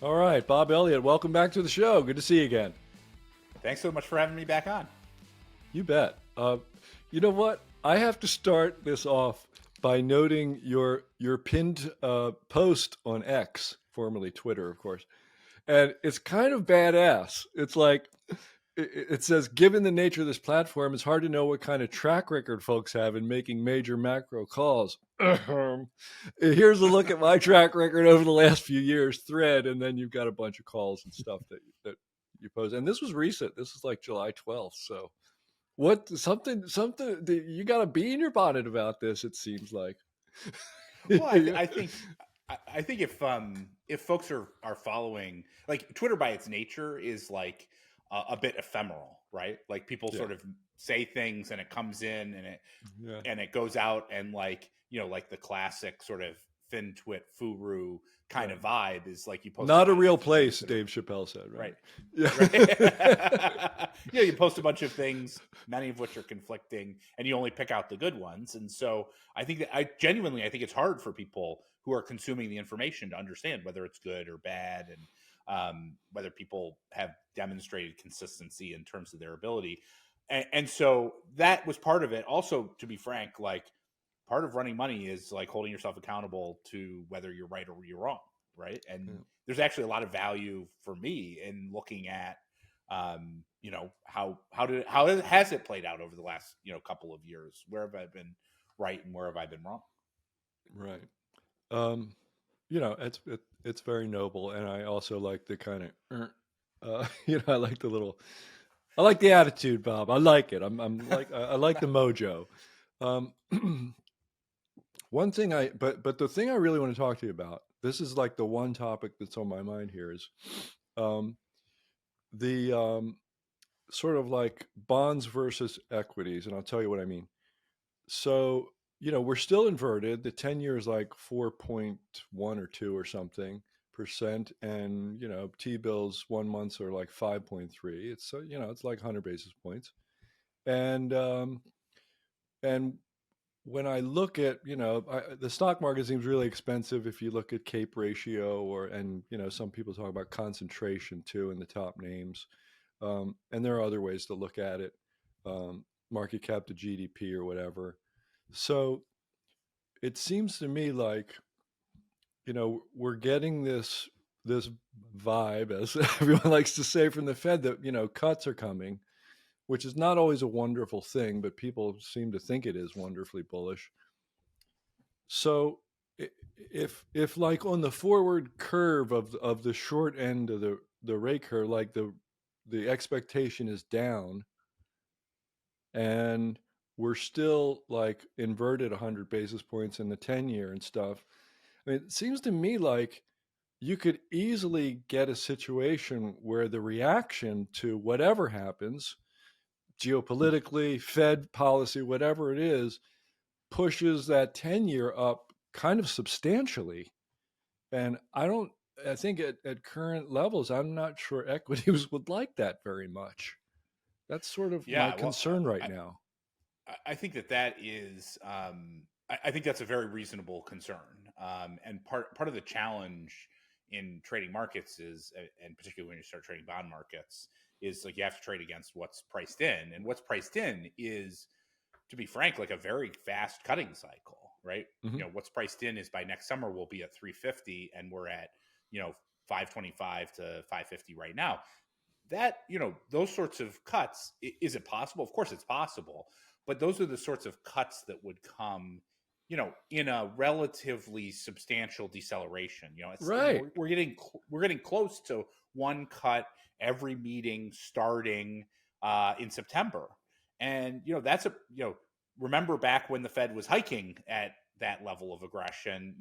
All right, Bob Elliott, welcome back to the show. Good to see you again. Thanks so much for having me back on. You bet. You know what? I have to start this off by noting your pinned post on X, formerly Twitter, of course, and it's kind of badass. It's like it says, given the nature of this platform, it's hard to know what kind of track record folks have in making major macro calls. Here's a look at my track record over the last few years, thread, and then you've got a bunch of calls and stuff that you pose. And this was recent. This is like July 12th. So what something you got a bee in your bonnet about this? It seems like. Well, I think if folks are following, like, Twitter by its nature is like a bit ephemeral, right? Like, people Yeah, sort of say things and it comes in yeah. and it goes out, and, like, like the classic sort of fin twit furu kind Right. of vibe is like you post a Not a real bunch of things place, that are Dave Chappelle said, right? right. Yeah. Right. You post a bunch of things, many of which are conflicting, and you only pick out the good ones. And so I think it's hard for people who are consuming the information to understand whether it's good or bad, and whether people have demonstrated consistency in terms of their ability. And so that was part of it. Also, to be frank, like, part of running money is like holding yourself accountable to whether you're right or you're wrong, right? And Yeah. there's actually a lot of value for me in looking at, how has it played out over the last couple of years? Where have I been right and where have I been wrong? Right. Um, it's very noble, and I also like the kind of, I like the little, I like the attitude, Bob. I like it. I'm like, I like the mojo. Um, one thing but the thing I really want to talk to you about. This is like the one topic that's on my mind here is, um, the sort of like bonds versus equities, and I'll tell you what I mean. So, we're still inverted. The 10 year is like 4.1 or 2 or something percent. And, T bills 1 months are like 5.3. It's, it's like 100 basis points. And, and when I look at, the stock market seems really expensive if you look at CAPE ratio and, some people talk about concentration too in the top names. And there are other ways to look at it, market cap to GDP or whatever. So it seems to me like, we're getting this vibe, as everyone likes to say, from the Fed that, cuts are coming, which is not always a wonderful thing, but people seem to think it is wonderfully bullish. So if like on the forward curve of the short end of the rate curve, like the expectation is down, and we're still like inverted 100 basis points in the 10 year and stuff. I mean, it seems to me like you could easily get a situation where the reaction to whatever happens, geopolitically, Fed policy, whatever it is, pushes that 10 year up kind of substantially. And I think at current levels, I'm not sure equities would like that very much. That's sort of my Yeah, well, concern right now. I think that is, I think that's a very reasonable concern. And part of the challenge in trading markets is, and particularly when you start trading bond markets, is like you have to trade against what's priced in, and what's priced in is, to be frank, like a very fast cutting cycle, right? Hmm. What's priced in is by next summer we'll be at 350, and we're at 525 to 550 right now. That those sorts of cuts, is it possible? Of course it's possible, but those are the sorts of cuts that would come in a relatively substantial deceleration. Right. We're getting close to one cut every meeting starting in September. And that's a remember back when the Fed was hiking at that level of aggression,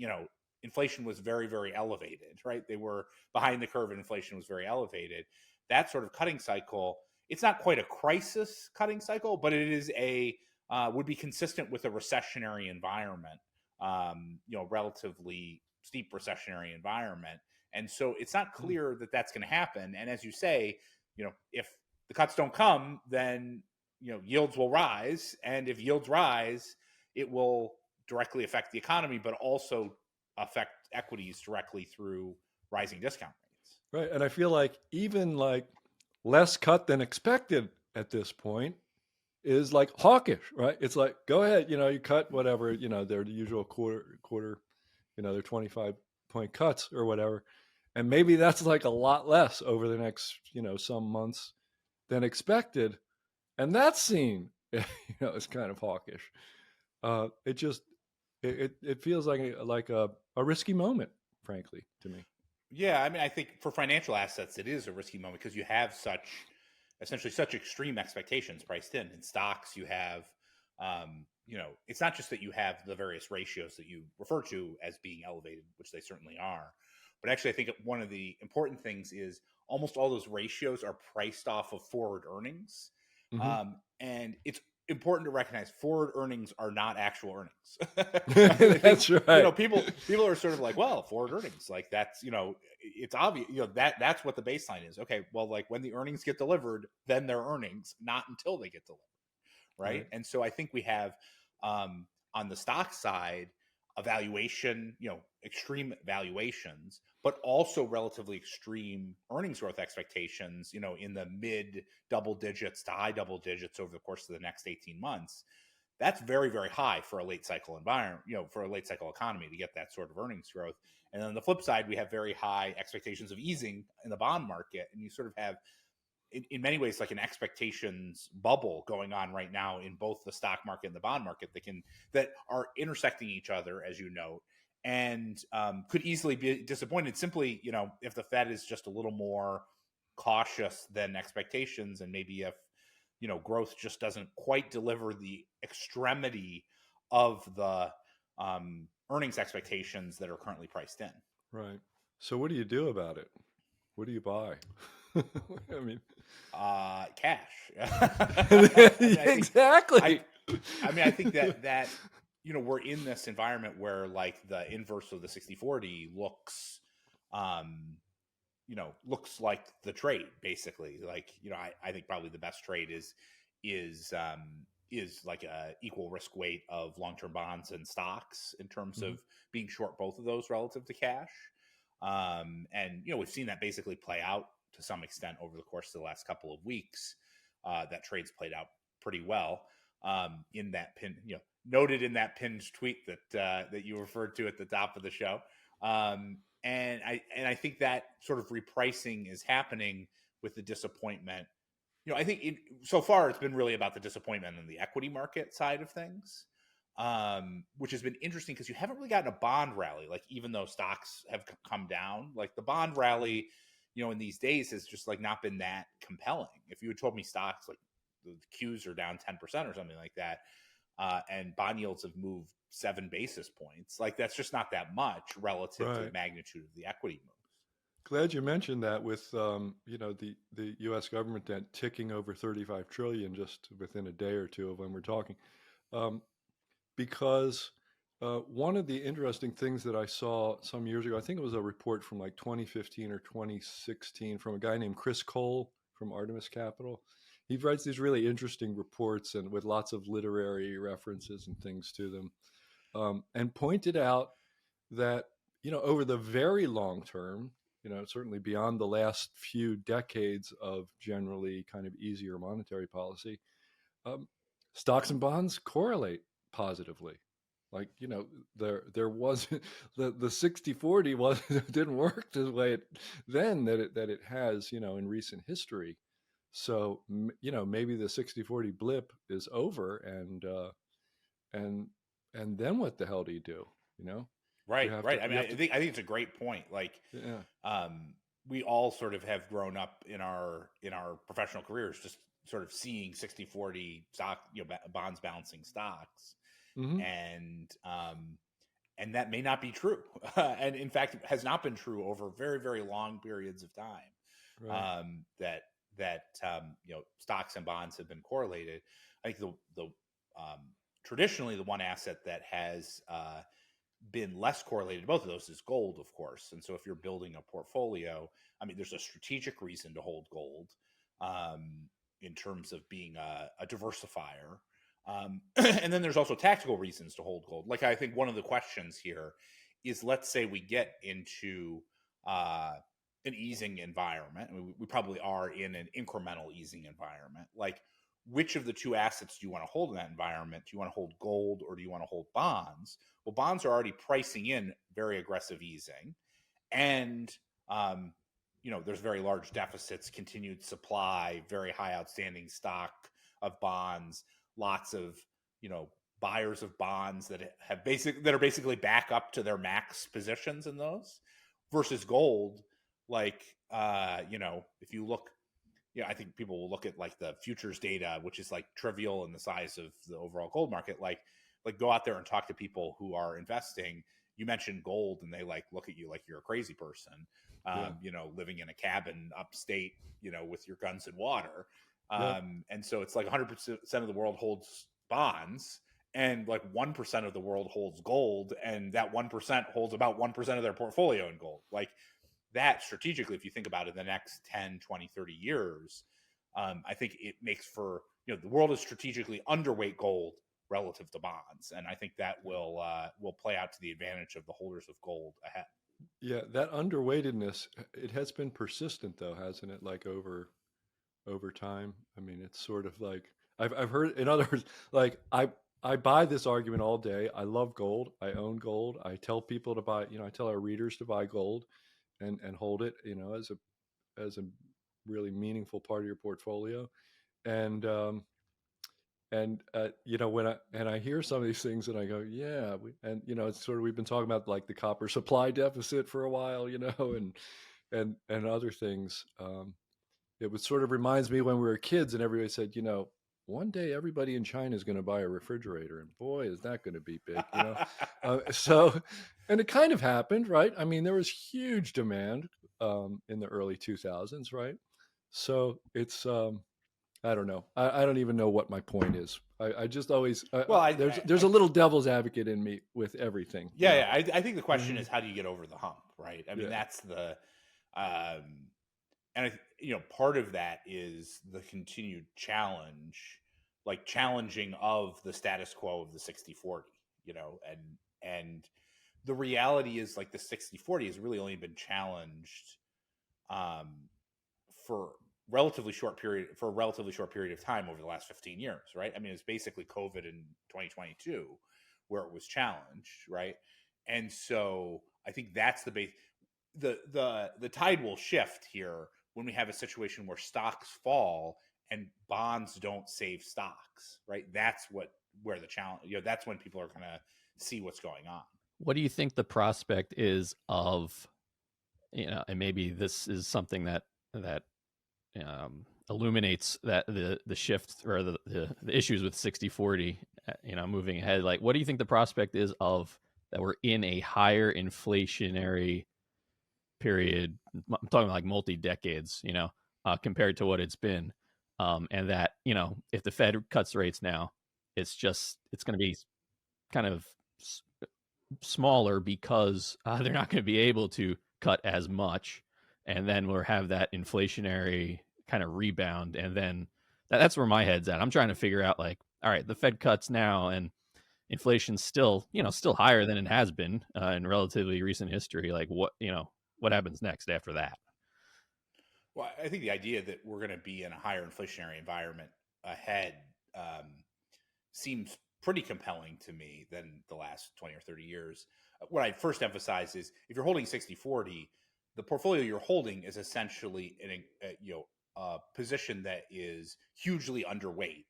inflation was very, very elevated, right? They were behind the curve, and inflation was very elevated. That sort of cutting cycle, it's not quite a crisis cutting cycle, but it is a would be consistent with a recessionary environment, relatively steep recessionary environment. And so it's not clear that that's going to happen. And as you say, if the cuts don't come, then yields will rise, and if yields rise, it will directly affect the economy, but also affect equities directly through rising discount rates. Right. And I feel like even like less cut than expected at this point is like hawkish, right? It's like, go ahead, you cut whatever, they're the usual quarter, they're 25-point cuts or whatever. And maybe that's like a lot less over the next, some months than expected. And that's seen, as kind of hawkish. It just, it feels like a risky moment, frankly, to me. Yeah, I mean, I think for financial assets, it is a risky moment because you have essentially such extreme expectations priced in. In stocks, you have, it's not just that you have the various ratios that you refer to as being elevated, which they certainly are, but actually, I think one of the important things is almost all those ratios are priced off of forward earnings, Hmm. and it's important to recognize forward earnings are not actual earnings. Right? I think That's right. people are sort of like, well, forward earnings, like that's it's obvious, that's what the baseline is. Okay, well, like when the earnings get delivered, then they're earnings, not until they get delivered, right? Right. And so I think we have on the stock side a valuation, extreme valuations, but also relatively extreme earnings growth expectations, in the mid double digits to high double digits over the course of the next 18 months. That's very, very high for a late cycle environment, for a late cycle economy to get that sort of earnings growth. And then on the flip side, we have very high expectations of easing in the bond market. And you sort of have in many ways like an expectations bubble going on right now in both the stock market and the bond market that are intersecting each other, as you note, and could easily be disappointed simply, if the Fed is just a little more cautious than expectations, and maybe if growth just doesn't quite deliver the extremity of the earnings expectations that are currently priced in. Right. So what do you do about it? What do you buy? I mean, Cash. I mean, I exactly. I mean, I think that we're in this environment where like the inverse of the 60/40 um, looks like the trade basically. Like, I think probably the best trade is like a equal risk weight of long-term bonds and stocks in terms Mhm. of being short both of those relative to cash. And we've seen that basically play out to some extent over the course of the last couple of weeks. That trade's played out pretty well. In that noted in that pinned tweet that you referred to at the top of the show. And I think that sort of repricing is happening with the disappointment. I think so far it's been really about the disappointment in the equity market side of things, which has been interesting because you haven't really gotten a bond rally. Like, even though stocks have come down, like the bond rally, in these days has just like not been that compelling. If you had told me stocks like the Qs are down 10% or something like that, and bond yields have moved 7 basis points, like that's just not that much relative to the Right. magnitude of the equity moves. Glad you mentioned that with the U.S. government debt ticking over 35 trillion just within a day or two of when we're talking, um, because one of the interesting things that I saw some years ago, I think it was a report from like 2015 or 2016 from a guy named Chris Cole from Artemis Capital. He writes these really interesting reports and with lots of literary references and things to them, and pointed out that over the very long term, certainly beyond the last few decades of generally kind of easier monetary policy, um, stocks and bonds correlate positively. Like, there wasn't the 60/40 was didn't work the way then that it has in recent history. So maybe the 60/40 blip is over, and and then what the hell do you do? You know, you Right, have to right. I you mean, have to I think it's a great point. Like, yeah. we all sort of have grown up in our professional careers just sort of seeing 60/40 stock, bonds balancing stocks, Hmm. and that may not be true, and in fact has not been true over very, very long periods of time. Right. That stocks and bonds have been correlated. I think the traditionally the one asset that has been less correlated to both of those is gold, of course. And so if you're building a portfolio, I mean, there's a strategic reason to hold gold, in terms of being a diversifier. And then there's also tactical reasons to hold gold. Like, I think one of the questions here is, let's say we get into an easing environment, I mean, we probably are in an incremental easing environment. Like, which of the two assets do you want to hold in that environment? Do you want to hold gold or do you want to hold bonds? Well, bonds are already pricing in very aggressive easing, and um, there's very large deficits, continued supply, very high outstanding stock of bonds, lots of buyers of bonds that are basically back up to their max positions in those, versus gold. Like, if you look, I think people will look at like the futures data, which is like trivial in the size of the overall gold market. Like go out there and talk to people who are investing. You mentioned gold, and they like look at you like you're a crazy person, Yeah. living in a cabin upstate, with your guns and water. Yep. And so it's like 100% of the world holds bonds, and like 1% of the world holds gold, and that 1% holds about 1% of their portfolio in gold. Like, that strategically, if you think about it, the next 10, 20, 30 years, I think it makes for, the world is strategically underweight gold relative to bonds. And I think that will play out to the advantage of the holders of gold ahead. Yeah, that underweightedness, it has been persistent though, hasn't it? Like over time. I mean, it's sort of like I've heard, in other words, like I buy this argument all day. I love gold. I own gold. I tell people to buy, I tell our readers to buy gold and hold it, as a really meaningful part of your portfolio. And when I hear some of these things and I go, yeah, it's sort of, we've been talking about like the copper supply deficit for a while, and other things. It was sort of reminds me when we were kids and everybody said, one day everybody in China is going to buy a refrigerator, and boy, is that going to be big. So, and it kind of happened, right? I mean, there was huge demand in the early 2000s, right? So it's I don't know. I don't even know what my point is. I just always Well, there's a little devil's advocate in me with everything. yeah. I think the question Mhm. is, how do you get over the hump, right? I mean, Yeah. that's um, and part of that is the continued challenge, like challenging of the status quo of the 60/40, and the reality is like the 60/40 has really only been challenged um, for a relatively short period of time over the last 15 years, right? I mean, it's basically COVID in 2022 where it was challenged, right? And so I think that's the base. The tide will shift here when we have a situation where stocks fall and bonds don't save stocks, right? That's where the challenge, that's when people are going to see what's going on. What do you think the prospect is of, and maybe this is something that illuminates that the shift or the issues with 60/40, moving ahead? Like, what do you think the prospect is of that we're in a higher inflationary period? I'm talking like multi decades, compared to what it's been, and that if the Fed cuts rates now, it's going to be kind of smaller because they're not going to be able to cut as much, and then we'll have that inflationary kind of rebound, and then that's where my head's at. I'm trying to figure out, like, all right, the Fed cuts now, and inflation's still higher than it has been in relatively recent history. Like, what happens next after that? Well, I think the idea that we're going to be in a higher inflationary environment ahead um, seems pretty compelling to me than the last 20 or 30 years. What I first emphasize is, if you're holding 60/40, the portfolio you're holding is essentially in a position that is hugely underweight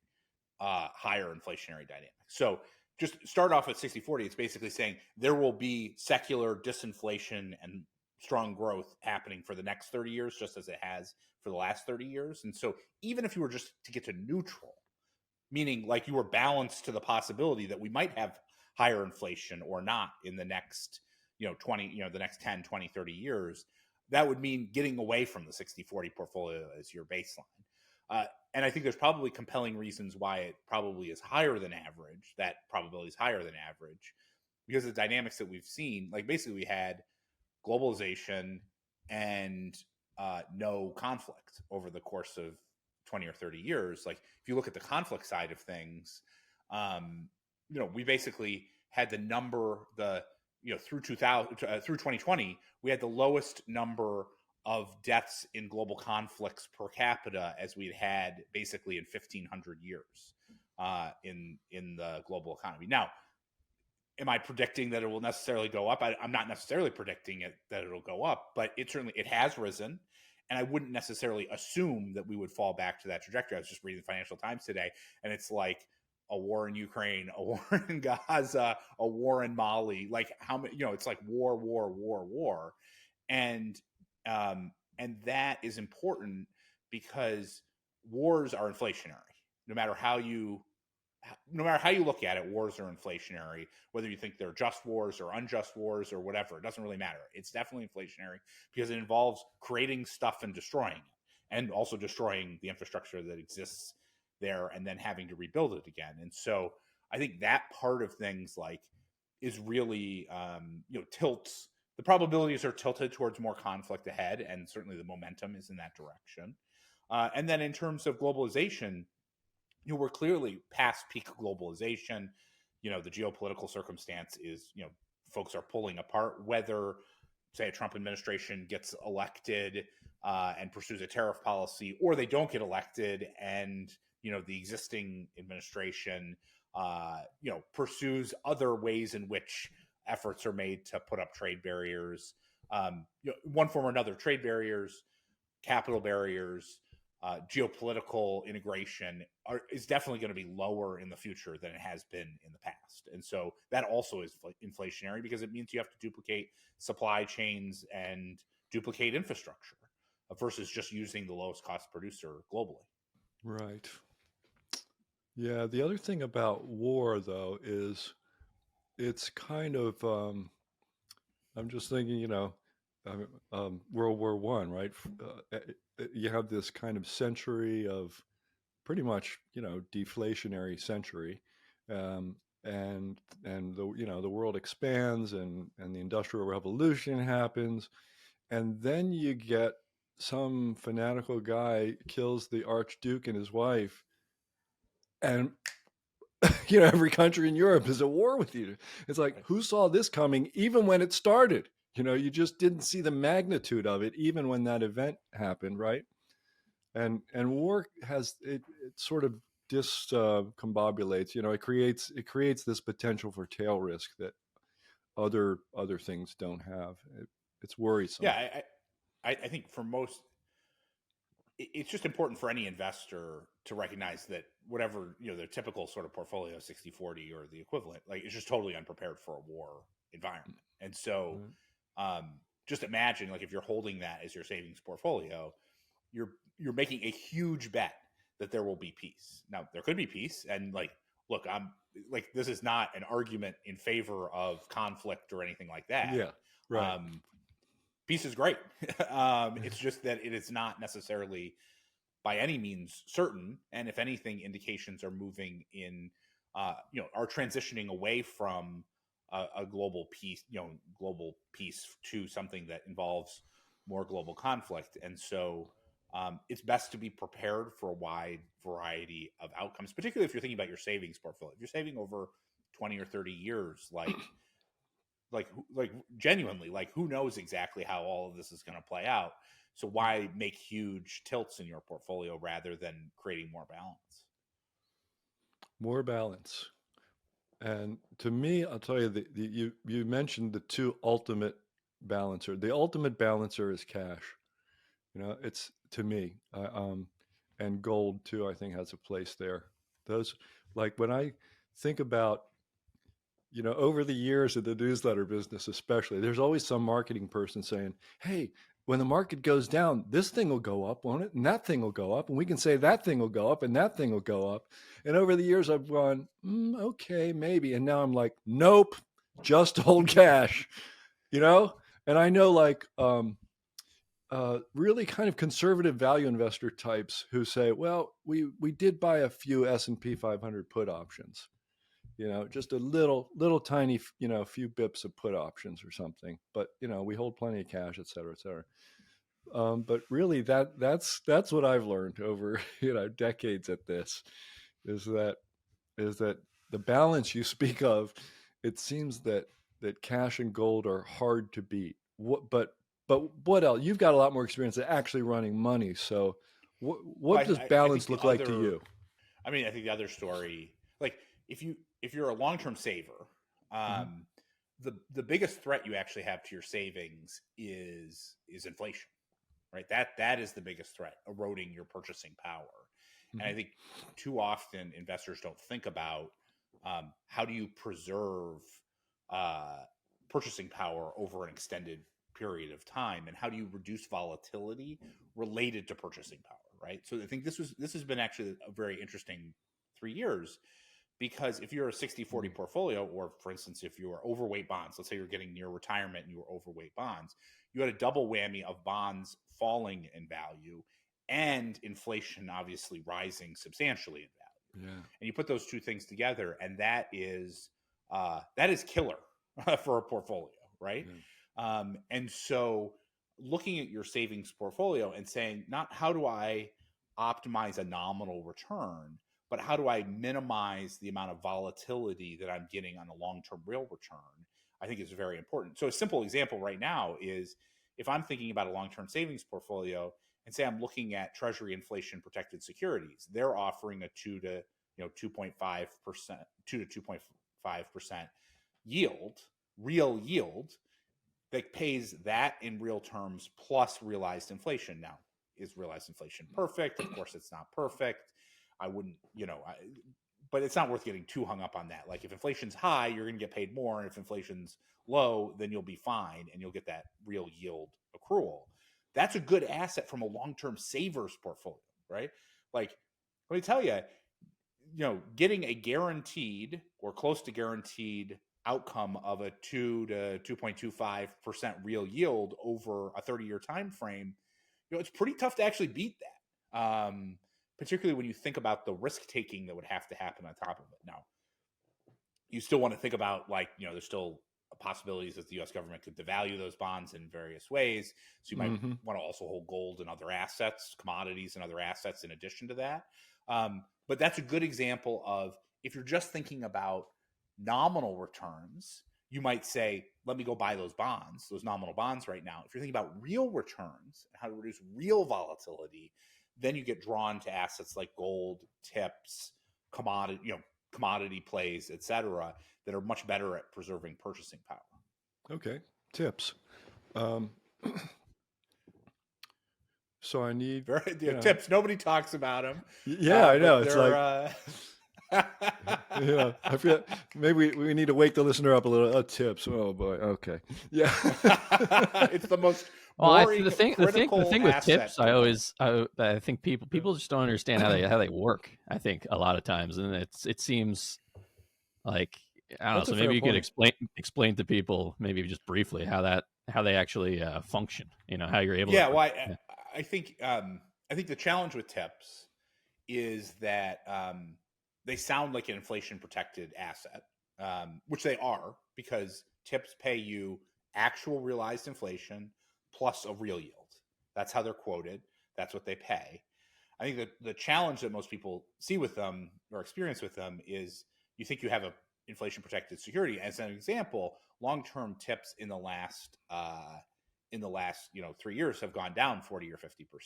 higher inflationary dynamics. So just start off at 60/40. It's basically saying there will be secular disinflation and strong growth happening for the next 30 years, just as it has for the last 30 years. And so even if you were just to get to neutral, meaning like you were balanced to the possibility that we might have higher inflation or not in the next, 20, the next 10, 20, 30 years, that would mean getting away from the 60/40 portfolio as your baseline. And I think there's probably compelling reasons why it probably is higher than average. That probability is higher than average because of the dynamics that we've seen. Like, basically, we had globalization and no conflict over the course of 20 or 30 years. Like, if you look at the conflict side of things, we basically had through 2000 through 2020, we had the lowest number of deaths in global conflicts per capita as we'd had basically in 1,500 years in the global economy. Now, am I predicting that it will necessarily go up? I'm not necessarily predicting that it'll go up, but it has risen, and I wouldn't necessarily assume that we would fall back to that trajectory. I was just reading the Financial Times today, and it's like a war in Ukraine, a war in Gaza, a war in Mali. Like how many? It's like war, war, war, war, and and that is important because wars are inflationary. No matter how you look at it, wars are inflationary, whether you think they're just wars or unjust wars or whatever. It doesn't really matter. It's definitely inflationary because it involves creating stuff and destroying it, and also destroying the infrastructure that exists there and then having to rebuild it again. And so I think that part of things is really, tilts. The probabilities are tilted towards more conflict ahead, and certainly the momentum is in that direction. And then in terms of globalization, we're clearly past peak globalization. The geopolitical circumstance is, folks are pulling apart. Whether, say, a Trump administration gets elected and pursues a tariff policy, or they don't get elected and the existing administration pursues other ways in which efforts are made to put up trade barriers, one form or another, trade barriers, capital barriers, geopolitical integration is definitely going to be lower in the future than it has been in the past. And so that also is inflationary because it means you have to duplicate supply chains and duplicate infrastructure versus just using the lowest cost producer globally. Right. Yeah. The other thing about war, though, is it's kind of, I'm just thinking, World War One, right? You have this kind of century of pretty much, deflationary century, um, and the world expands, and the Industrial Revolution happens, and then you get some fanatical guy kills the Archduke and his wife, and every country in Europe is at war with you. It's like, who saw this coming even when it started? You just didn't see the magnitude of it even when that event happened, right? And war has it sort of discombobulates. It creates this potential for tail risk that other things don't have. It's worrisome. Yeah, I think for most, it's just important for any investor to recognize that whatever, their typical sort of portfolio 60-40 or the equivalent, like, it's just totally unprepared for a war environment. And so just imagine, like, if you're holding that as your savings portfolio, you're making a huge bet that there will be peace. Now, there could be peace, and look, I'm like, this is not an argument in favor of conflict or anything like that. Yeah, right. Peace is great. It's just that it is not necessarily by any means certain. And if anything, indications are moving in, are transitioning away from a global peace, to something that involves more global conflict. And so it's best to be prepared for a wide variety of outcomes, particularly if you're thinking about your savings portfolio. If you're saving over 20 or 30 years, like genuinely, like, who knows exactly how all of this is going to play out? So why make huge tilts in your portfolio rather than creating more balance? More balance. And to me, I'll tell you, you mentioned the two ultimate balancer. The ultimate balancer is cash. It's, to me, and gold too, I think, has a place there. Those, like, when I think about, over the years of the newsletter business, especially, there's always some marketing person saying, hey, when the market goes down, this thing will go up, won't it? And that thing will go up. And we can say that thing will go up and that thing will go up. And over the years, I've gone, okay, maybe. And now I'm like, nope, just hold cash, And I know, like, really kind of conservative value investor types who say, well, we did buy a few S&P 500 put options, just a little tiny, few bips of put options or something. But, we hold plenty of cash, et cetera, et cetera. But really, that's what I've learned over, decades at this, is that the balance you speak of, it seems that cash and gold are hard to beat. But But what else? You've got a lot more experience at actually running money. So Well, what does I think balance the look like to other, you? I mean, I think the other story, like if you're a long term saver, Mhm. the biggest threat you actually have to your savings is inflation, right? That is the biggest threat, eroding your purchasing power. And I Mhm. think too often investors don't think about how do you preserve uh, purchasing power over an extended period of time, and how do you reduce volatility related to purchasing power, right? So I think this has been actually a very interesting 3 years, because if you're a 60-40 Mhm. portfolio, or for instance, if you are overweight bonds, let's say you're getting near retirement and you were overweight bonds, you had a double whammy of bonds falling in value and inflation obviously rising substantially in value. Yeah. And you put those two things together, and that is killer for a portfolio, right? Yeah. And so looking at your savings portfolio and saying, not how do I optimize a nominal return, but how do I minimize the amount of volatility that I'm getting on a long-term real return, I think is very important. So a simple example right now is, if I'm thinking about a long-term savings portfolio and say I'm looking at Treasury inflation protected securities, they're offering a 2.5%, 2 to 2.5% yield, real yield, that pays that in real terms plus realized inflation. Now, is realized inflation perfect? Of course, it's not perfect. I wouldn't, but it's not worth getting too hung up on that. Like, if inflation's high, you're going to get paid more, and if inflation's low, then you'll be fine and you'll get that real yield accrual. That's a good asset from a long-term savers portfolio, right? Like, let me tell you, getting a guaranteed or close to guaranteed outcome of a 2 to 2.25% real yield over a 30-year time frame, it's pretty tough to actually beat that. Particularly when you think about the risk taking that would have to happen on top of it. Now, you still want to think about, like, there's still possibilities that the U.S. government could devalue those bonds in various ways. So you might Mhm. want to also hold gold and other assets, commodities and other assets in addition to that. But that's a good example of, if you're just thinking about nominal returns, you might say, let me go buy those bonds, those nominal bonds right now. If you're thinking about real returns and how to reduce real volatility, then you get drawn to assets like gold, tips, commodity plays, etc., that are much better at preserving purchasing power. Okay. Tips. Um, so I need, Very, you know, tips. Nobody talks about them, yeah, I know. but It's they're. like, I forget. Maybe we need to wake the listener up a little. Tips. Oh boy. Okay. Yeah. It's the most Well, boring, the critical thing with tips, asset to know. I think people just don't understand how they work. I think a lot of times, and it seems like, I don't know. That's a So fair maybe you could point. explain to people, maybe just briefly, how they actually function. How you're able to. Yeah, well, I think I think the challenge with tips is that they sound like an inflation protected asset, which they are, because tips pay you actual realized inflation plus a real yield. That's how they're quoted. That's what they pay. I think that the challenge that most people see with them or experience with them is, you think you have a inflation protected security. As an example, long term tips in the last 3 years have gone down 40 or 50%,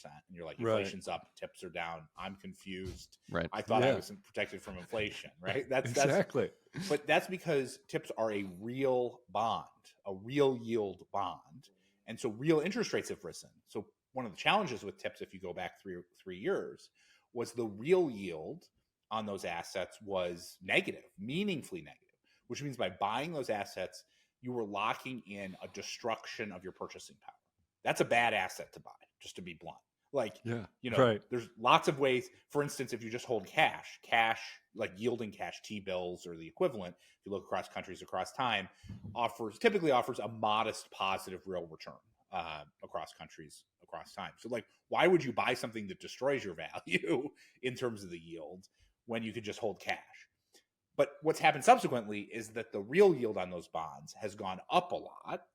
and you're like, Right. inflation's up, tips are down, I'm confused, Right. I thought I Yeah. was protected from inflation, right? That's Exactly. But that's because tips are a real bond, a real yield bond. And so real interest rates have risen. So one of the challenges with tips, if you go back 3 years, was the real yield on those assets was negative, meaningfully negative, which means by buying those assets, you were locking in a destruction of your purchasing power. That's a bad asset to buy, just to be blunt. Like, Yeah. Right. there's lots of ways. For instance, if you just hold cash, like yielding cash, T-bills or the equivalent, if you look across countries, across time, typically offers a modest positive real return across countries, across time. So, like, why would you buy something that destroys your value in terms of the yield when you could just hold cash? But what's happened subsequently is that the real yield on those bonds has gone up a lot,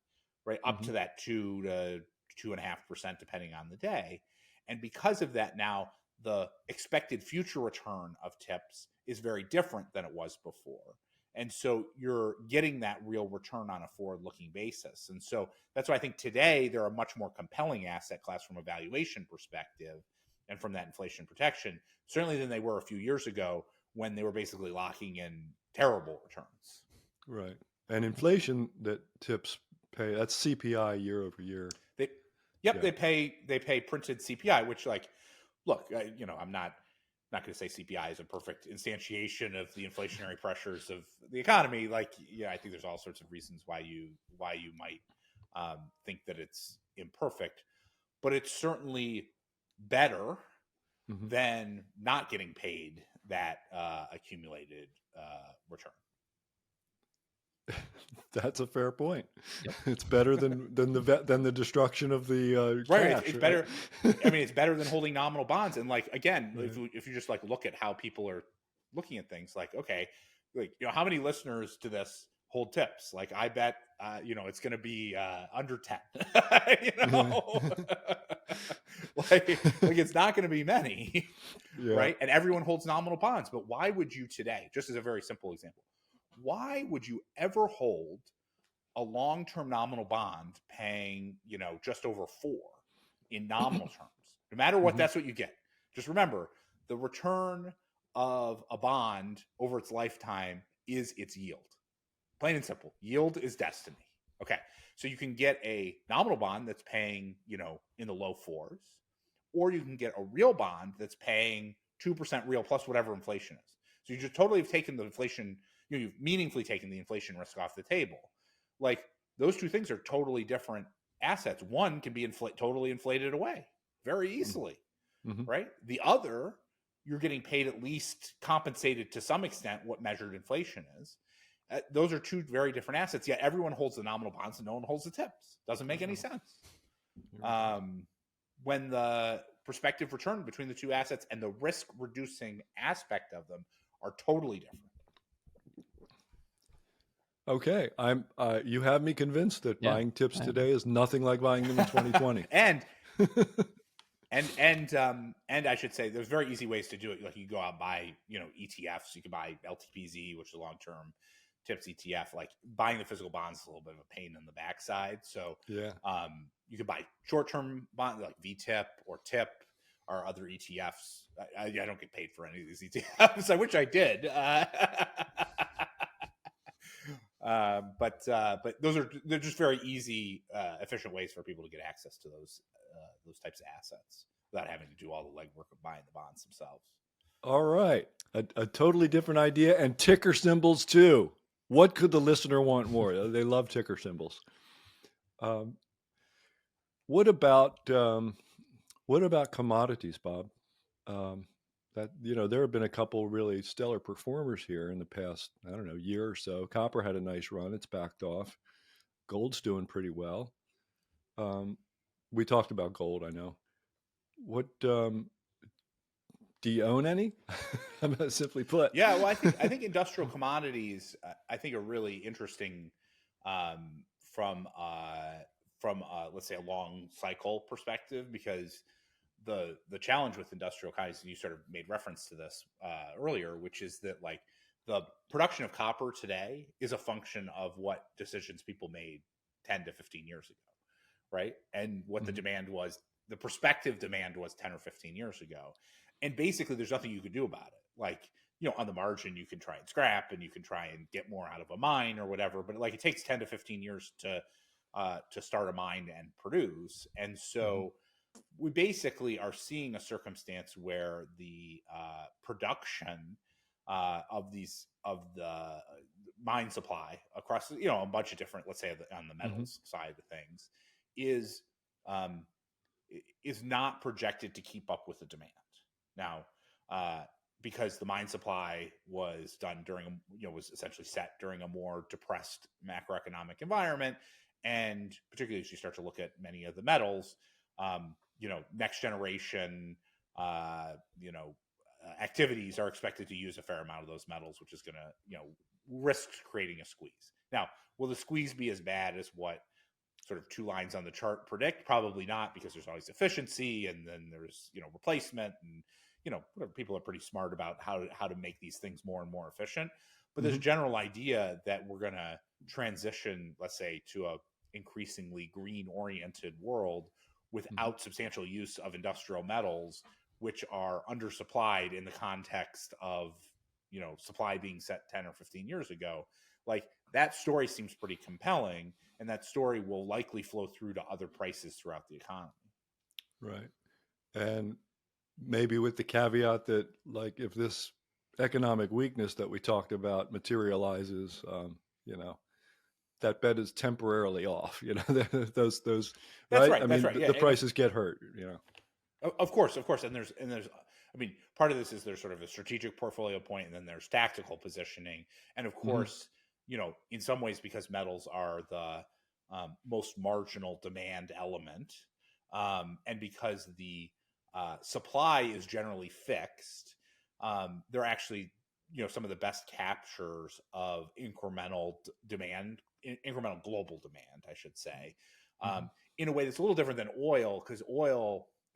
right? Up Hmm. to that 2 to 2.5%, depending on the day. And because of that, now the expected future return of tips is very different than it was before. And so you're getting that real return on a forward-looking basis. And so that's why I think today they're a much more compelling asset class from a valuation perspective and from that inflation protection, certainly than they were a few years ago when they were basically locking in terrible returns. Right. And inflation that tips pay, that's CPI year over year. They, Yeah. they pay printed CPI, which look, I'm not going to say CPI is a perfect instantiation of the inflationary pressures of the economy. I think there's all sorts of reasons why you might think that it's imperfect, but it's certainly better than not getting paid that accumulated return. That's a fair point. Yep. It's better than the destruction of the right. cash, It's better. I mean, it's better than holding nominal bonds. And again, if you just look at how people are looking at things, okay, how many listeners to this hold tips? I bet it's going to be under 10. It's not going to be many, right? And everyone holds nominal bonds. But why would you today? Just as a very simple example, why would you ever hold a long-term nominal bond paying, just over 4 in nominal terms? No matter what, that's what you get. Just remember, the return of a bond over its lifetime is its yield. Plain and simple. Yield is destiny. Okay. So you can get a nominal bond that's paying, in the low 4s, or you can get a real bond that's paying 2% real plus whatever inflation is. So you just totally have taken the inflation, you've meaningfully taken the inflation risk off the table. Those two things are totally different assets. One can be totally inflated away very easily, right? The other, you're getting paid at least compensated to some extent what measured inflation is. Those are two very different assets, yet everyone holds the nominal bonds and no one holds the tips. Doesn't make any sense. When the prospective return between the two assets and the risk reducing aspect of them are totally different. Okay, you have me convinced that buying tips today is nothing like buying them in 2020. and I should say there's very easy ways to do it. You go out and buy, ETFs. You can buy LTPZ, which is a long-term tips ETF. Buying the physical bonds is a little bit of a pain in the backside. So you could buy short-term bonds like VTIP or TIP or other ETFs. I don't get paid for any of these ETFs. I wish I did. But they're just very easy, efficient ways for people to get access to those types of assets without having to do all the legwork of buying the bonds themselves. All right, a totally different idea, and ticker symbols too. What could the listener want more? They love ticker symbols. What about commodities, Bob? There have been a couple really stellar performers here in the past, year or so. Copper had a nice run. It's backed off. Gold's doing pretty well. We talked about gold, I know. What, do you own any? Simply put. Yeah, well, I think industrial commodities, I think are really interesting from let's say a long cycle perspective, because the challenge with industrial commodities, and you sort of made reference to this earlier, which is that the production of copper today is a function of what decisions people made 10 to 15 years ago, right? And what the demand was, the prospective demand was 10 or 15 years ago. And basically there's nothing you can do about it. On the margin, you can try and scrap and you can try and get more out of a mine or whatever, but it takes 10 to 15 years to start a mine and produce. And so we basically are seeing a circumstance where the production of the mine supply across a bunch of different, let's say on the metals side of things, is not projected to keep up with the demand now, because the mine supply was done during was essentially set during a more depressed macroeconomic environment, and particularly as you start to look at many of the metals, next generation, activities are expected to use a fair amount of those metals, which is going to, risk creating a squeeze. Now, will the squeeze be as bad as what sort of 2 lines on the chart predict? Probably not, because there's always efficiency, and then there's, replacement, and, whatever, people are pretty smart about how to make these things more and more efficient. But there's a Hmm. general idea that we're going to transition, let's say, to a increasingly green oriented world Hmm. without substantial use of industrial metals, which are undersupplied in the context of supply being set 10 or 15 years ago. Like, that story seems pretty compelling, and that story will likely flow through to other prices throughout the economy. Right. And maybe with the caveat that, like, if this economic weakness that we talked about materializes, you know, that bet is temporarily off. Those That's right. I right. That's mean, right. Yeah. the prices get hurt. Of course, of course, and there's. I mean, part of this is there's sort of a strategic portfolio point, and then there's tactical positioning, and of Hmm. course, in some ways, because metals are the most marginal demand element, and because the supply is generally fixed, they're actually some of the best captures of incremental demand, incremental global demand, I should say, Hmm. in a way that's a little different than oil, because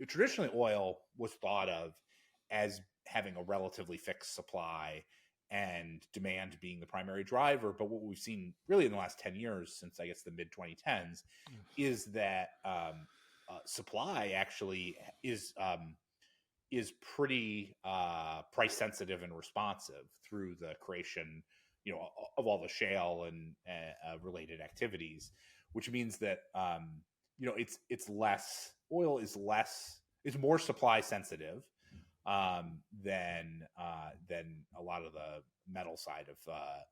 traditionally oil was thought of as having a relatively fixed supply and demand being the primary driver. But what we've seen really in the last 10 years, since I guess the mid 2010s, is that supply actually is pretty price sensitive and responsive through the creation, of all the shale and related activities, which means that it's less oil is more supply sensitive than a lot of the metal side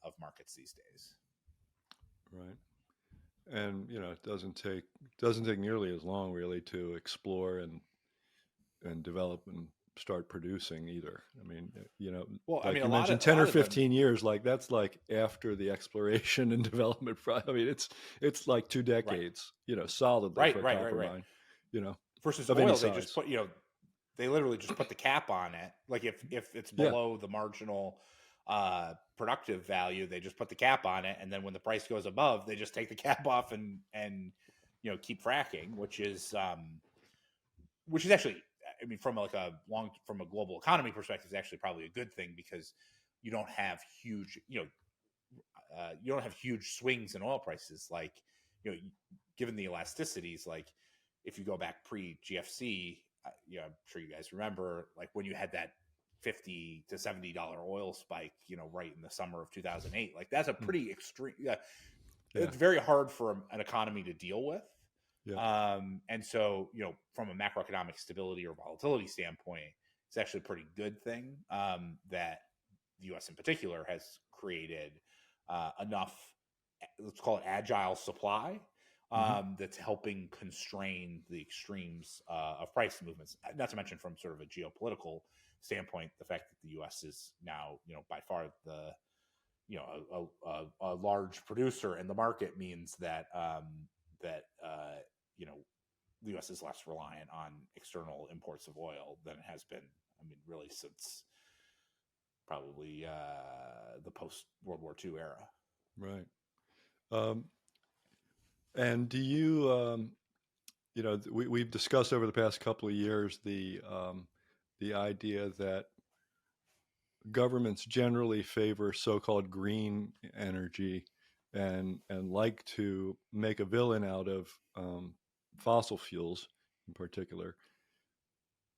of markets these days. Right. And it doesn't take nearly as long really to explore and develop and start producing either. I mean, Well, I mean, like you mentioned, a 10 or lot of them. 15 years, like that's like after the exploration and development. I mean, it's like two Right, decades, solidly for right, a right, right, copper right. mine, Versus of any oil, they just size. put they literally just put the cap on it. Like, if it's Yeah. below the marginal productive value, they just put the cap on it, and then when the price goes above, they just take the cap off and keep fracking, which is actually, I mean, from a global economy perspective, is actually probably a good thing, because you don't have huge swings in oil prices, like, given the elasticities. Like, if you go back pre GFC, I'm sure you guys remember, like, when you had that $50 to $70 oil spike, right in the summer of 2008. Like, that's a Mm. pretty extreme. Yeah, Yeah. it's very hard for an economy to deal with. Yeah. And so, from a macroeconomic stability or volatility standpoint, it's actually a pretty good thing that the U.S. in particular has created enough, let's call it agile supply, Hmm. that's helping constrain the extremes of price movements. Not to mention, from sort of a geopolitical standpoint, the fact that the U.S. is now, by far the a large producer in the market means that that you know the U.S. is less reliant on external imports of oil than it has been. I mean, really, since probably the post World War II era. Right. Um, and do you, we've discussed over the past couple of years the idea that governments generally favor so-called green energy and like to make a villain out of fossil fuels in particular,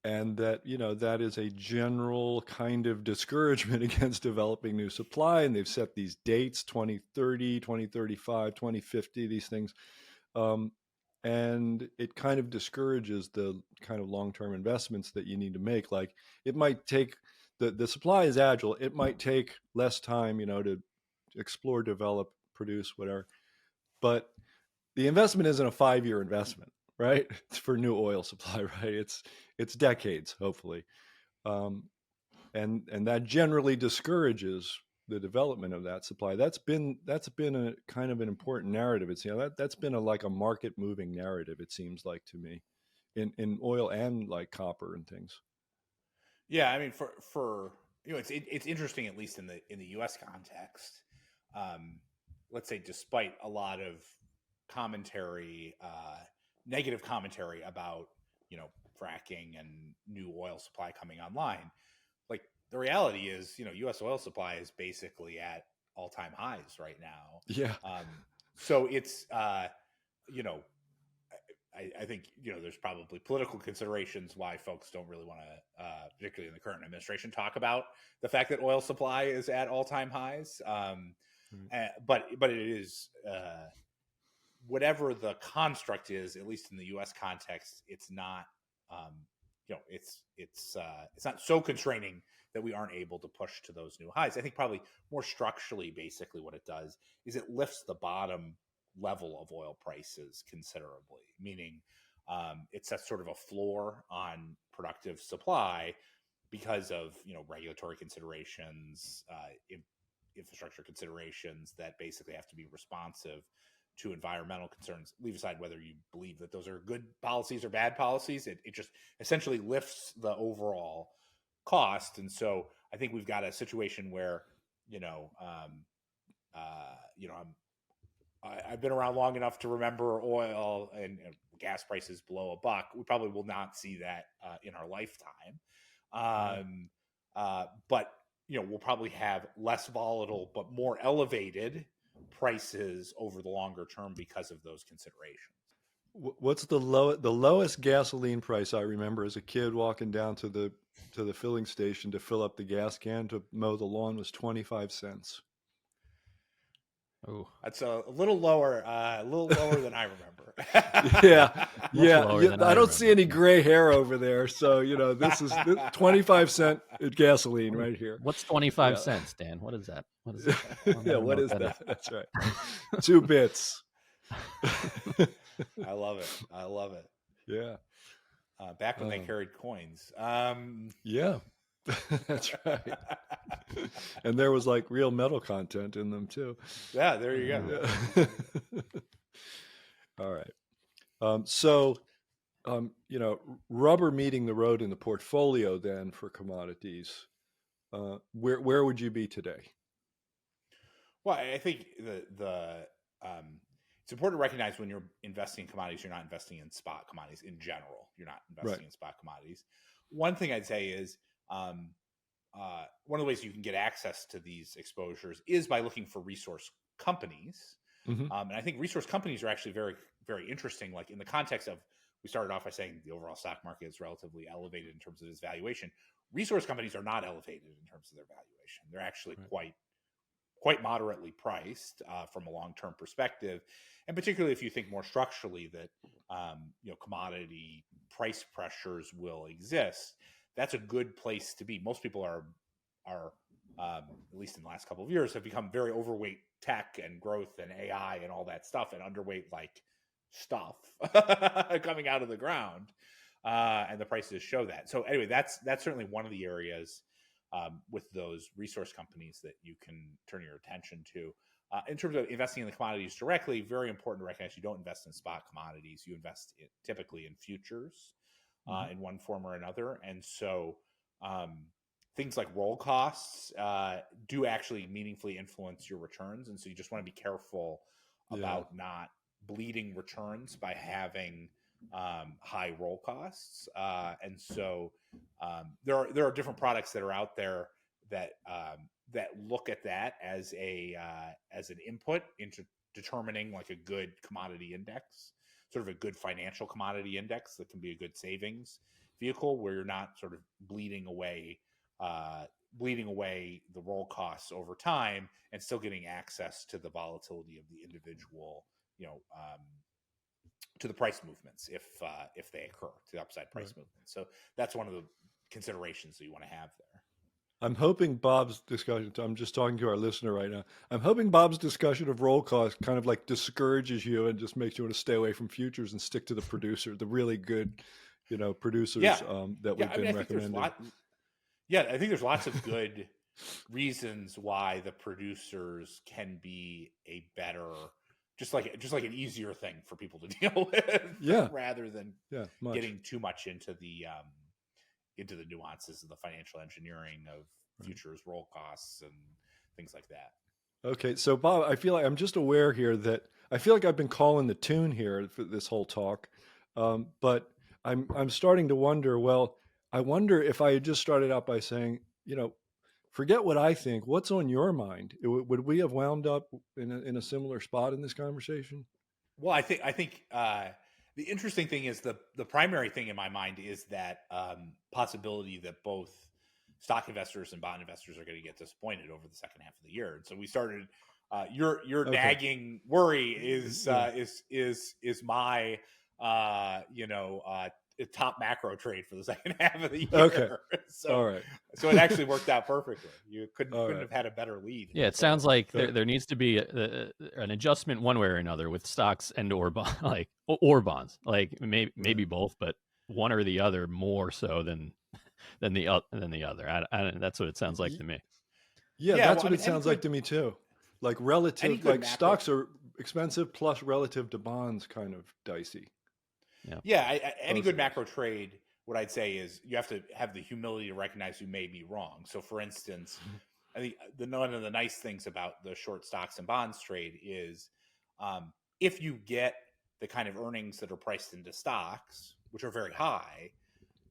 and that that is a general kind of discouragement against developing new supply, and they've set these dates: 2030, 2035, 2050, these things. um, and it kind of discourages the kind of long-term investments that you need to make. Like, it might take the supply is agile. It might take less time, to explore, develop, produce, whatever. But the investment isn't a 5-year investment, right? It's for new oil supply, right? It's decades, hopefully. Um, and that generally discourages the development of that supply. That's been a kind of an important narrative. It's that's been like a market moving narrative. It seems like to me, in oil and like copper and things. Yeah, I mean, for it's interesting, at least in the U.S. context. Um, let's say, despite a lot of commentary, negative commentary about fracking and new oil supply coming online. Like the reality is, U.S. oil supply is basically at all-time highs right now. Yeah. So it's, I think there's probably political considerations why folks don't really want to, particularly in the current administration, talk about the fact that oil supply is at all-time highs. But it is whatever the construct is, at least in the U.S. context, it's not it's not so constraining that we aren't able to push to those new highs. I think probably more structurally, basically, what it does is it lifts the bottom level of oil prices considerably, meaning it sets sort of a floor on productive supply because of regulatory considerations, infrastructure considerations that basically have to be responsive to environmental concerns. Leave aside whether you believe that those are good policies or bad policies, it just essentially lifts the overall cost. And so I think we've got a situation where I've been around long enough to remember oil and gas prices below $1. We probably will not see that in our lifetime. But we'll probably have less volatile but more elevated prices over the longer term because of those considerations. What's the lowest gasoline price I remember as a kid walking down to the filling station to fill up the gas can to mow the lawn was 25 cents. Oh, that's a little lower than I remember. Yeah. I don't see see any gray hair over there. So, this is 25 cent gasoline right here. What's 25 cents, Dan? What is that? What is that? Yeah, what is that? That's right. 2 bits. I love it. Yeah. Back when they carried coins. Yeah. That's right. And there was like real metal content in them too. Yeah, there you go. Yeah. All right. So, rubber meeting the road in the portfolio then for commodities. Where would you be today? Well, I think it's important to recognize when you're investing in commodities, you're not investing in spot commodities in general. You're not investing in spot commodities. One thing I'd say is one of the ways you can get access to these exposures is by looking for resource companies. Mm-hmm. And I think resource companies are actually very, very interesting. Like in the context of, we started off by saying the overall stock market is relatively elevated in terms of its valuation. Resource companies are not elevated in terms of their valuation. They're actually quite moderately priced from a long-term perspective. And particularly if you think more structurally that commodity price pressures will exist, that's a good place to be. Most people are at least in the last couple of years, have become very overweight tech and growth and AI and all that stuff, and underweight like stuff coming out of the ground. And the prices show that. So anyway, that's certainly one of the areas with those resource companies that you can turn your attention to. In terms of investing in the commodities directly, very important to recognize you don't invest in spot commodities. You invest typically in futures in one form or another. And so things like roll costs do actually meaningfully influence your returns. And so you just want to be careful about not bleeding returns by having high roll costs. And so there are different products that are out there that look at that as an input into determining like a good commodity index, sort of a good financial commodity index that can be a good savings vehicle where you're not sort of bleeding away the roll costs over time and still getting access to the volatility of the individual, to the price movements if they occur, to the upside price movements. So that's one of the considerations that you want to have there. I'm hoping Bob's discussion, I'm just talking to our listener right now. I'm hoping Bob's discussion of roll cost kind of like discourages you and just makes you want to stay away from futures and stick to the producer, the really good, producers that we've been recommending. I think there's lots of good reasons why the producers can be a better, just like an easier thing for people to deal with, rather than getting too much into the nuances of the financial engineering of futures roll costs and things like that. Okay, so Bob, I feel like I'm just aware here that I feel like I've been calling the tune here for this whole talk, but I'm starting to wonder, well, I wonder if I had just started out by saying, forget what I think. What's on your mind? Would we have wound up in a similar spot in this conversation? Well, I think the interesting thing is the primary thing in my mind is that possibility that both stock investors and bond investors are going to get disappointed over the second half of the year. And so we started. Your Okay. nagging worry is Yeah. is my top macro trade for the second half of the Okay. year. All right. So it actually worked out perfectly. You couldn't All couldn't right. have had a better lead. Yeah, it sounds like Uh, there needs to be an adjustment one way or another with stocks and or like or bonds, like maybe both, but one or the other more so than the other. That's what it sounds like to me. Yeah, Yeah, that's well, I what mean, it sounds like to me too. Like any relative, good like macro. stocks are expensive plus relative to bonds kind of dicey. Yeah. Yeah, any Both good of those. macro trade, what I'd say is you have to have the humility to recognize you may be wrong. So, for instance, I think one of the nice things about the short stocks and bonds trade is if you get the kind of earnings that are priced into stocks, which are very high,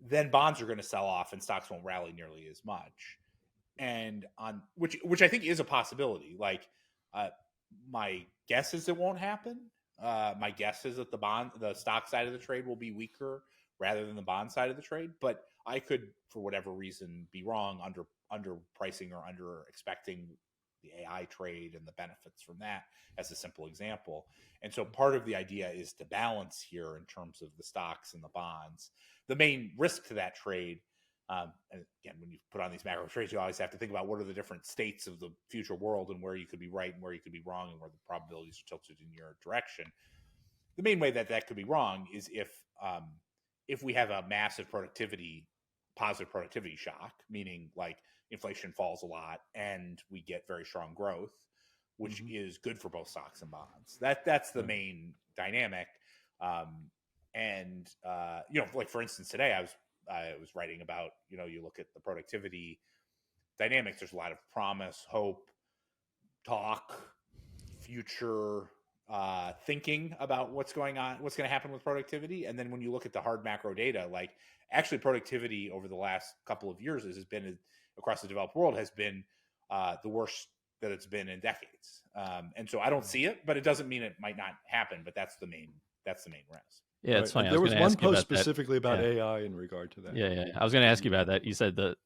then bonds are going to sell off and stocks won't rally nearly as much. And on which I think is a possibility. Like uh, my guess is it won't happen. My guess is that the stock side of the trade will be weaker rather than the bond side of the trade. But I could, for whatever reason, be wrong under pricing or under expecting the AI trade and the benefits from that, as a simple example. And so part of the idea is to balance here in terms of the stocks and the bonds. The main risk to that trade, and again, when you put on these macro trades, you always have to think about what are the different states of the future world and where you could be right and where you could be wrong and where the probabilities are tilted in your direction. The main way that could be wrong is if we have a massive positive productivity shock, meaning like inflation falls a lot and we get very strong growth, which is good for both stocks and bonds. That's the main dynamic. Like for instance, today I was writing about, you look at the productivity dynamics. There's a lot of promise, hope, talk, future thinking about what's going on, what's going to happen with productivity. And then when you look at the hard macro data, like actually productivity over the last couple of years has been across the developed world has been the worst that it's been in decades. And so I don't see it, but it doesn't mean it might not happen. But that's the main risk. Yeah, it's Right. funny. And I there was was going to one ask you post about that. specifically about Yeah. AI in regard to that. Yeah. I was going to ask you about that. You said the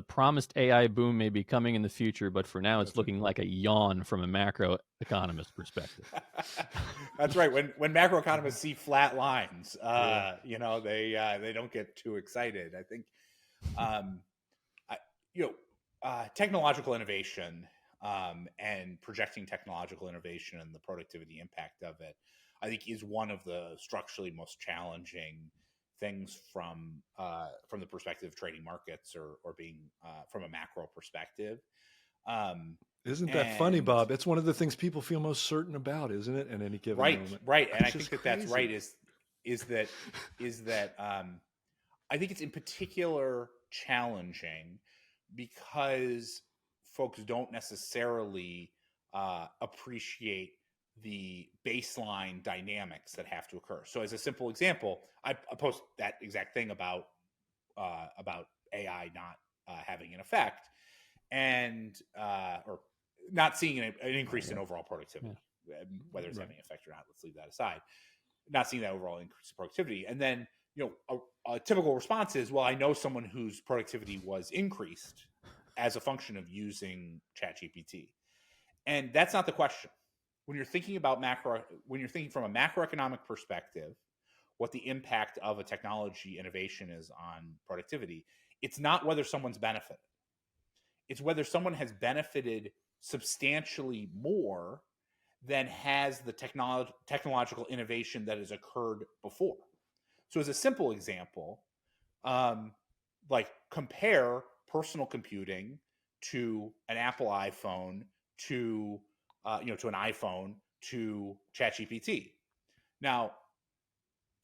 promised AI boom may be coming in the future, but for now, it's looking like a yawn from a macroeconomist perspective. That's right. When macroeconomists see flat lines, they don't get too excited. I think, technological innovation and projecting technological innovation and the productivity impact of it, I think, is one of the structurally most challenging things from the perspective of trading markets or being from a macro perspective. Isn't that funny, And Bob? It's one of the things people feel most certain about, isn't it? At any given moment. right. And I It's think just that's right. crazy. Is that I think it's in particular challenging because folks don't necessarily appreciate the baseline dynamics that have to occur. So, as a simple example, I post that exact thing about AI not having an effect and or not seeing an increase in overall productivity. Whether it's having an effect or not, let's leave that aside. Not seeing that overall increase in productivity, and then a typical response is, well, I know someone whose productivity was increased as a function of using ChatGPT. And that's not the question. When you're thinking about when you're thinking from a macroeconomic perspective, what the impact of a technology innovation is on productivity, it's not whether someone's benefited. It's whether someone has benefited substantially more than has the technological innovation that has occurred before. So, as a simple example, like compare personal computing to an Apple iPhone to to an iPhone to ChatGPT. Now,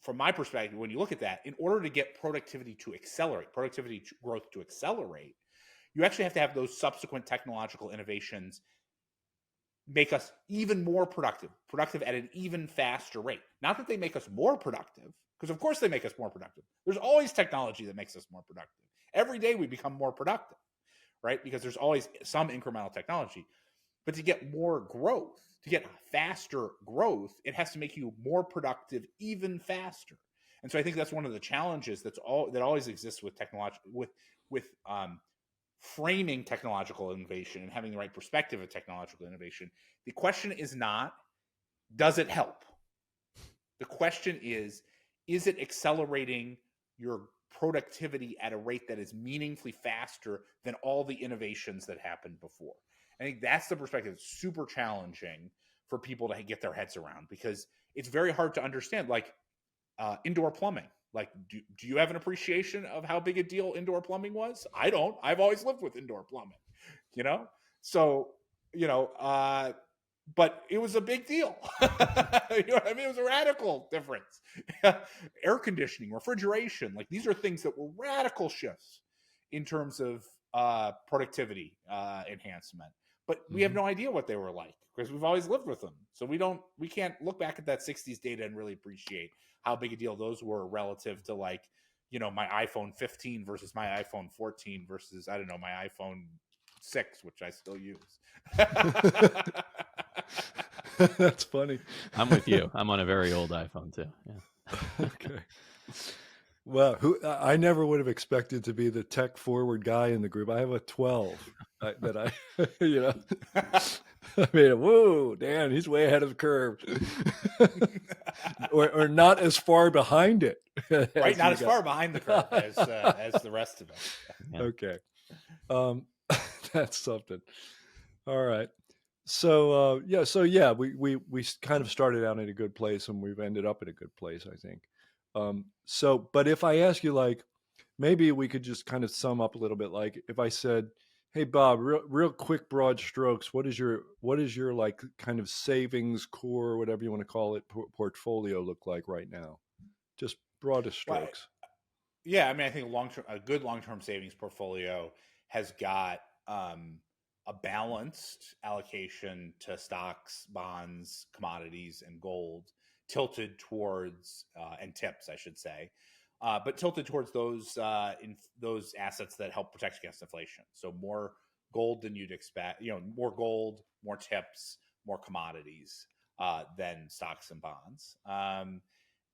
from my perspective, when you look at that, in order to get productivity growth to accelerate, you actually have to have those subsequent technological innovations make us even more productive at an even faster rate. Not that they make us more productive, because of course they make us more productive. There's always technology that makes us more productive. Every day we become more productive, right? Because there's always some incremental technology. But to get more growth, to get faster growth, it has to make you more productive even faster. And so I think that's one of the challenges that always exists with technology, with framing technological innovation and having the right perspective of technological innovation. The question is not, does it help? The question is it accelerating your productivity at a rate that is meaningfully faster than all the innovations that happened before? I think that's the perspective that's super challenging for people to get their heads around, because it's very hard to understand, like indoor plumbing. Like, do you have an appreciation of how big a deal indoor plumbing was? I don't. I've always lived with indoor plumbing, you know? So, but it was a big deal. You know what I mean? It was a radical difference. Air conditioning, refrigeration, like these are things that were radical shifts in terms of productivity enhancement. But we have no idea what they were like because we've always lived with them. So we can't look back at that 60s data and really appreciate how big a deal those were relative to, like, my iPhone 15 versus my iPhone 14 versus, I don't know, my iPhone 6, which I still use. That's funny. I'm with you. I'm on a very old iPhone too. Yeah. Okay. Well, I never would have expected to be the tech forward guy in the group. I have a 12 that I, I mean, whoa, Dan, he's way ahead of the curve, or not as far behind it. Right, not as far behind the curve as the rest of us. Yeah. Okay, that's something. All right. So we kind of started out in a good place, and we've ended up in a good place, I think. But if I ask you, like, maybe we could just kind of sum up a little bit. Like, if I said, "Hey, Bob, real quick, broad strokes, what is your like kind of savings core, whatever you want to call it, portfolio look like right now?" Just broadest strokes. Well, yeah, I mean, I think a good long-term savings portfolio has got a balanced allocation to stocks, bonds, commodities, and gold, tilted towards and tips, I should say, but tilted towards those those assets that help protect against inflation. So more gold than you'd expect, more gold, more tips, more commodities than stocks and bonds.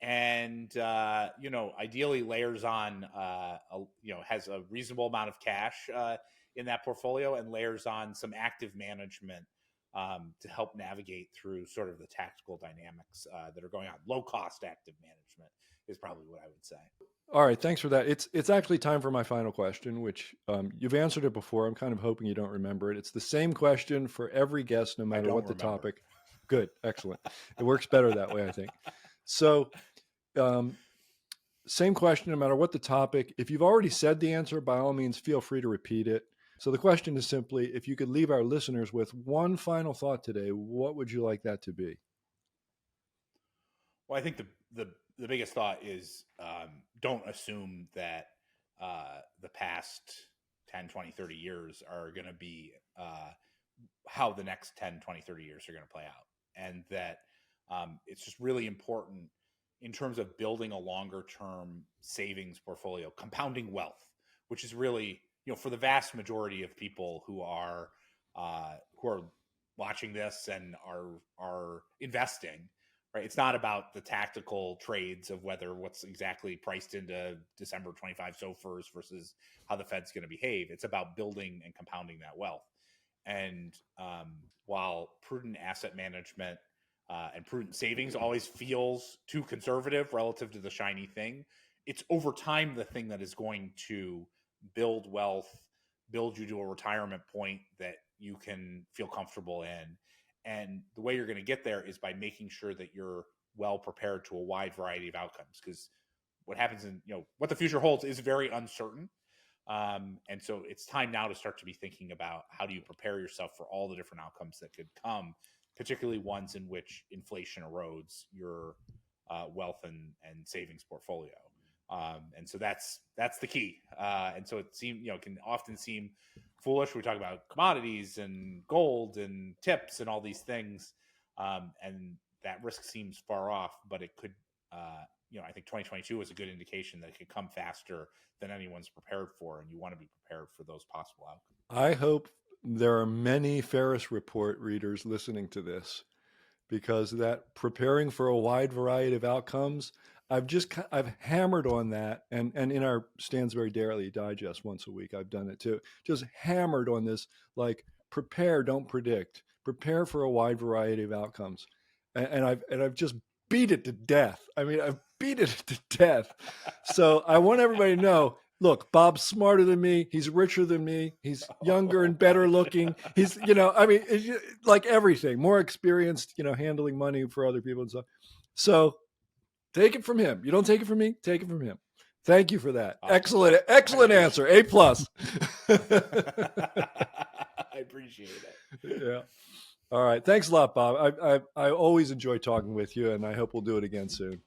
And ideally layers on has a reasonable amount of cash in that portfolio, and layers on some active management to help navigate through sort of the tactical dynamics that are going on. Low cost active management is probably what I would say. All right, thanks for that. It's actually time for my final question, which you've answered it before. I'm kind of hoping you don't remember it. It's the same question for every guest, no matter what the topic. Good, excellent. It works better that way, I think. So, same question, no matter what the topic. If you've already said the answer, by all means, feel free to repeat it. So the question is simply, if you could leave our listeners with one final thought today, what would you like that to be? Well, I think the biggest thought is don't assume that the past 10, 20, 30 years are going to be how the next 10, 20, 30 years are going to play out. And that it's just really important in terms of building a longer term savings portfolio, compounding wealth, which is really, for the vast majority of people who are watching this and are investing, right? It's not about the tactical trades of what's exactly priced into December 25 SOFRs versus how the Fed's going to behave. It's about building and compounding that wealth. And while prudent asset management and prudent savings always feels too conservative relative to the shiny thing, it's over time the thing that is going to build wealth, build you to a retirement point that you can feel comfortable in. And the way you're going to get there is by making sure that you're well prepared to a wide variety of outcomes, because what happens in, what the future holds is very uncertain. And so it's time now to start to be thinking about how do you prepare yourself for all the different outcomes that could come, particularly ones in which inflation erodes your wealth and savings portfolio. And so that's the key. And so it can often seem foolish. We talk about commodities and gold and tips and all these things, and that risk seems far off. But it could, I think 2022 is a good indication that it could come faster than anyone's prepared for, and you want to be prepared for those possible outcomes. I hope there are many Ferris Report readers listening to this, because that preparing for a wide variety of outcomes, I've hammered on that, and in our Stansberry Daily Digest once a week, I've done it too. Just hammered on this, like, prepare, don't predict. Prepare for a wide variety of outcomes, and I've just beat it to death. I mean, I've beat it to death. So I want everybody to know. Look, Bob's smarter than me. He's richer than me. He's younger and better looking. He's, it's like everything, more experienced, handling money for other people and stuff. So take it from him. You don't take it from me. Take it from him. Thank you for that. Awesome. Excellent answer. A+. I appreciate it. Yeah. All right. Thanks a lot, Bob. I always enjoy talking with you, and I hope we'll do it again soon.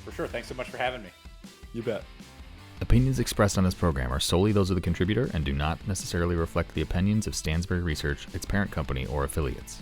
For sure. Thanks so much for having me. You bet. Opinions expressed on this program are solely those of the contributor and do not necessarily reflect the opinions of Stansberry Research, its parent company, or affiliates.